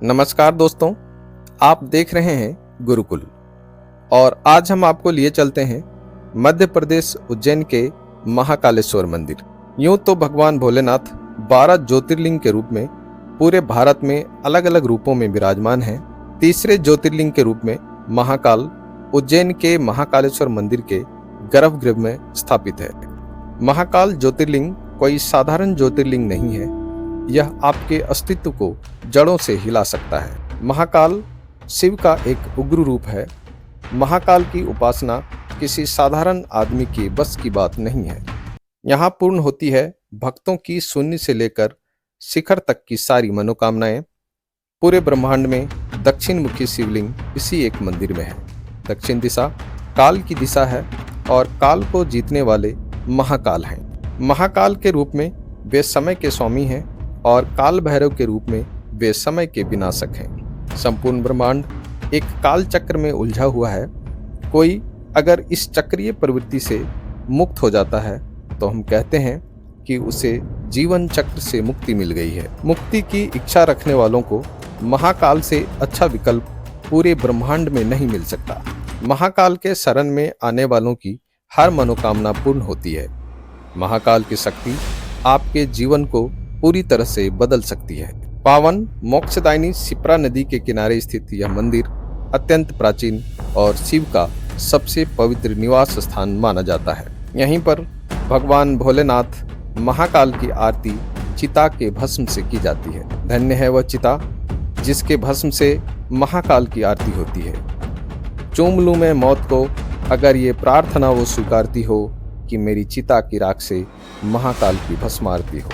नमस्कार दोस्तों, आप देख रहे हैं गुरुकुल और आज हम आपको लिए चलते हैं मध्य प्रदेश उज्जैन के महाकालेश्वर मंदिर। यूं तो भगवान भोलेनाथ 12 ज्योतिर्लिंग के रूप में पूरे भारत में अलग अलग रूपों में विराजमान हैं। तीसरे ज्योतिर्लिंग के रूप में महाकाल उज्जैन के महाकालेश्वर मंदिर के गर्भगृह में स्थापित है। महाकाल ज्योतिर्लिंग कोई साधारण ज्योतिर्लिंग नहीं है, यह आपके अस्तित्व को जड़ों से हिला सकता है। महाकाल शिव का एक उग्र रूप है। महाकाल की उपासना किसी साधारण आदमी के बस की बात नहीं है। यहाँ पूर्ण होती है भक्तों की शून्य से लेकर शिखर तक की सारी मनोकामनाएं। पूरे ब्रह्मांड में दक्षिण मुखी शिवलिंग इसी एक मंदिर में है। दक्षिण दिशा काल की दिशा है और काल को जीतने वाले महाकाल हैं। महाकाल के रूप में वे समय के स्वामी हैं और काल भैरव के रूप में वे समय के विनाशक हैं। संपूर्ण ब्रह्मांड एक काल चक्र में उलझा हुआ है। कोई अगर इस चक्रीय प्रवृत्ति से मुक्त हो जाता है तो हम कहते हैं कि उसे जीवन चक्र से मुक्ति मिल गई है। मुक्ति की इच्छा रखने वालों को महाकाल से अच्छा विकल्प पूरे ब्रह्मांड में नहीं मिल सकता। महाकाल के शरण में आने वालों की हर मनोकामना पूर्ण होती है। महाकाल की शक्ति आपके जीवन को पूरी तरह से बदल सकती है। पावन मोक्षदायिनी शिप्रा नदी के किनारे स्थित यह मंदिर अत्यंत प्राचीन और शिव का सबसे पवित्र निवास स्थान माना जाता है। यहीं पर भगवान भोलेनाथ महाकाल की आरती चिता के भस्म से की जाती है। धन्य है वह चिता जिसके भस्म से महाकाल की आरती होती है। चूम लूं मैं मौत को, अगर ये प्रार्थना वो स्वीकारती हो कि मेरी चिता की राख से महाकाल की भस्म आरती हो।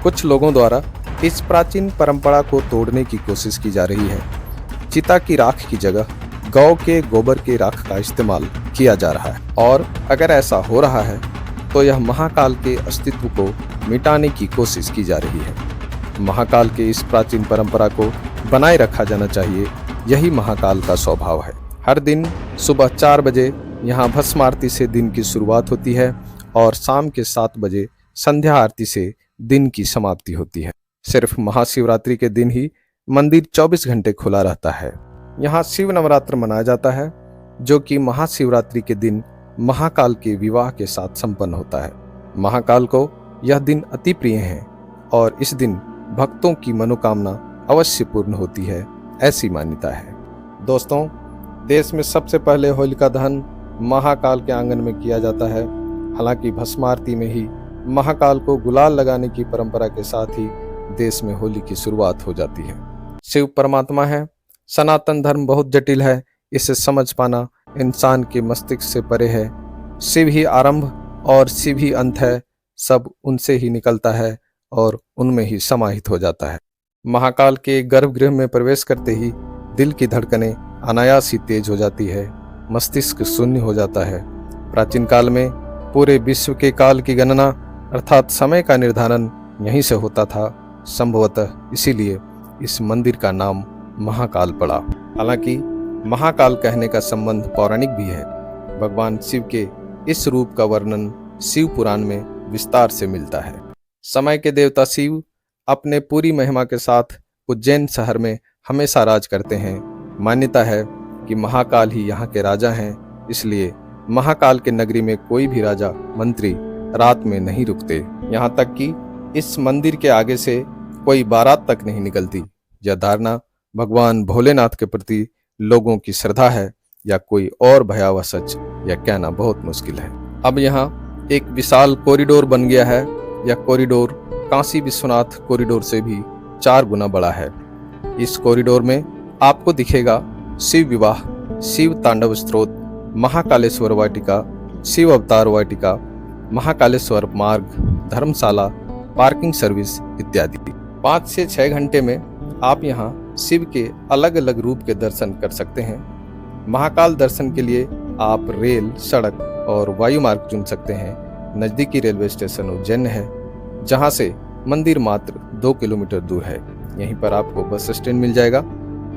कुछ लोगों द्वारा इस प्राचीन परंपरा को तोड़ने की कोशिश की जा रही है। चिता की राख की जगह गौ के गोबर के राख का इस्तेमाल किया जा रहा है और अगर ऐसा हो रहा है तो यह महाकाल के अस्तित्व को मिटाने की कोशिश की जा रही है। महाकाल के इस प्राचीन परंपरा को बनाए रखा जाना चाहिए, यही महाकाल का स्वभाव है। हर दिन सुबह 4 बजे यहाँ भस्म आरती से दिन की शुरुआत होती है और शाम के 7 बजे संध्या आरती से दिन की समाप्ति होती है। सिर्फ महाशिवरात्रि के दिन ही मंदिर 24 घंटे खुला रहता है। यहाँ शिव नवरात्र मनाया जाता है जो कि महाशिवरात्रि के दिन महाकाल के विवाह के साथ संपन्न होता है। महाकाल को यह दिन अति प्रिय है और इस दिन भक्तों की मनोकामना अवश्य पूर्ण होती है, ऐसी मान्यता है। दोस्तों, देश में सबसे पहले होलिका दहन महाकाल के आंगन में किया जाता है। हालांकि भस्म आरती में ही महाकाल को गुलाल लगाने की परंपरा के साथ ही देश में होली की शुरुआत हो जाती है। शिव परमात्मा है। सनातन धर्म बहुत जटिल है, इसे समझ पाना इंसान के मस्तिष्क से परे है। शिव ही आरंभ और शिव ही अंत है, सब उनसे ही निकलता है और उनमें ही समाहित हो जाता है। महाकाल के गर्भगृह में प्रवेश करते ही दिल की धड़कनें अनायास ही तेज हो जाती है, मस्तिष्क शून्य हो जाता है। प्राचीन काल में पूरे विश्व के काल की गणना अर्थात समय का निर्धारण यहीं से होता था। संभवतः इसीलिए इस मंदिर का नाम महाकाल पड़ा। हालांकि महाकाल कहने का संबंध पौराणिक भी है। भगवान शिव के इस रूप का वर्णन शिव पुराण में विस्तार से मिलता है। समय के देवता शिव अपने पूरी महिमा के साथ उज्जैन शहर में हमेशा राज करते हैं। मान्यता है कि महाकाल ही यहाँ के राजा हैं, इसलिए महाकाल के नगरी में कोई भी राजा मंत्री रात में नहीं रुकते। यहाँ तक कि इस मंदिर के आगे से कोई बारात तक नहीं निकलती। यह धारणा भगवान भोलेनाथ के प्रति लोगों की श्रद्धा है या कोई और भयावह सच, यह कहना बहुत मुश्किल है। अब यहाँ एक विशाल कॉरिडोर बन गया है। यह कॉरिडोर काशी विश्वनाथ कॉरिडोर से भी 4 गुना बड़ा है। इस कॉरिडोर में आपको दिखेगा शिव विवाह, शिव तांडव स्त्रोत, महाकालेश्वर वाटिका, शिव अवतार वाटिका, महाकालेश्वर मार्ग, धर्मशाला, पार्किंग सर्विस इत्यादि। 5 से 6 घंटे में आप यहाँ शिव के अलग अलग रूप के दर्शन कर सकते हैं। महाकाल दर्शन के लिए आप रेल, सड़क और वायु मार्ग चुन सकते हैं। नज़दीकी रेलवे स्टेशन उज्जैन है, जहाँ से मंदिर मात्र 2 किलोमीटर दूर है। यहीं पर आपको बस स्टैंड मिल जाएगा।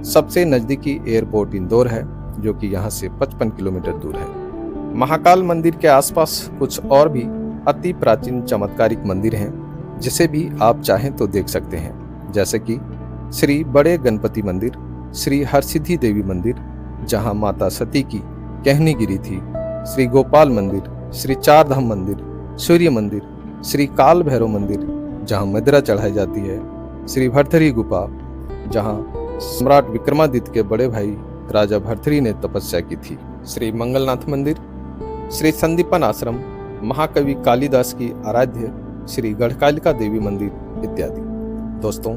सबसे नज़दीकी एयरपोर्ट इंदौर है, जो कि यहाँ से 55 किलोमीटर दूर है। महाकाल मंदिर के आसपास कुछ और भी अति प्राचीन चमत्कारिक मंदिर हैं, जिसे भी आप चाहें तो देख सकते हैं। जैसे कि श्री बड़े गणपति मंदिर, श्री हरसिद्धि देवी मंदिर जहां माता सती की कहनी गिरी थी, श्री गोपाल मंदिर, श्री चार धाम मंदिर, सूर्य मंदिर, श्री काल भैरव मंदिर जहां मदिरा चढ़ाई जाती है, श्री भर्तृहरि गुफा जहां सम्राट विक्रमादित्य के बड़े भाई राजा भर्तृहरि ने तपस्या की थी, श्री मंगलनाथ मंदिर, श्री संदीपन आश्रम, महाकवि कालिदास की आराध्य श्री गढ़कालिका देवी मंदिर इत्यादि। दोस्तों,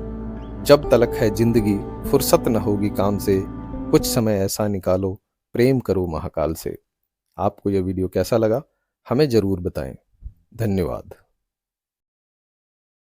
जब तलक है जिंदगी फुर्सत न होगी काम से, कुछ समय ऐसा निकालो प्रेम करो महाकाल से। आपको यह वीडियो कैसा लगा हमें जरूर बताएं। धन्यवाद।